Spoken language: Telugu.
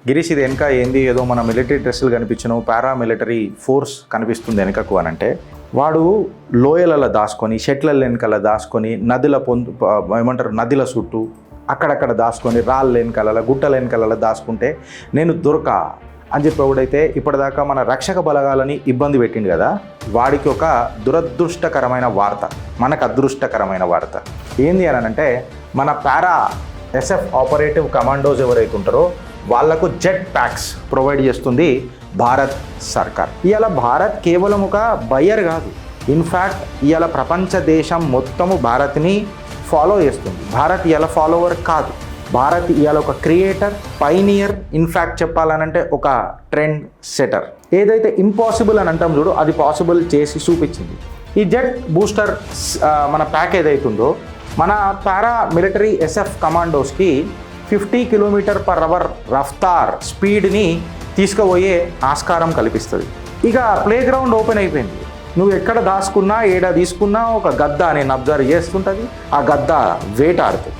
గిరీష్ ఇది వెనక ఏంది ఏదో మన మిలిటరీ డ్రెస్సులు కనిపించను పారామిలిటరీ ఫోర్స్ కనిపిస్తుంది వెనకకు అని అంటే వాడు లోయలలో దాచుకొని షెట్ల వెనకాల దాచుకొని నదుల ఏమంటారు నదుల చుట్టూ అక్కడక్కడ దాచుకొని రాళ్ళ వెనకాల గుట్టల వెనకాల దాచుకుంటే నేను దొరకా అని చెప్పి ఎవడైతే ఇప్పటిదాకా మన రక్షక బలగాలని ఇబ్బంది పెట్టింది కదా వాడికి ఒక దురదృష్టకరమైన వార్త, మనకు అదృష్టకరమైన వార్త ఏంది అని అంటే మన పారా ఎస్ఎఫ్ ఆపరేటివ్ కమాండోస్ ఎవరైతే ఉంటారో వాళ్లకు జెట్ ప్యాక్స్ ప్రొవైడ్ చేస్తుంది భారత్ సర్కార్. ఇవాళ భారత్ కేవలం ఒక బయ్యర్ కాదు, ఇన్ఫ్యాక్ట్ ఇవాళ ప్రపంచ దేశం మొత్తము భారత్ని ఫాలో చేస్తుంది. భారత్ ఇవాళ ఫాలోవర్ కాదు, భారత్ ఇవాళ ఒక క్రియేటర్, పైనియర్, ఇన్ఫ్యాక్ట్ చెప్పాలనంటే ఒక ట్రెండ్ సెటర్. ఏదైతే ఇంపాసిబుల్ అని అంటాం చూడు అది పాసిబుల్ చేసి చూపించింది. ఈ జెట్ బూస్టర్ మన ప్యాక్ ఏదైతుందో మన para military SF కమాండోస్కి 50 km/h Raftaar స్పీడ్ని తీసుకుపోయే ఆస్కారం కల్పిస్తుంది. ఇక ప్లే గ్రౌండ్ ఓపెన్ అయిపోయింది. నువ్వు ఎక్కడ దాచుకున్నా ఏడా తీసుకున్నా ఒక గద్ద నేను అబ్జర్వ్ చేస్తుంటుంది, ఆ గద్ద వేటాడుతుంది.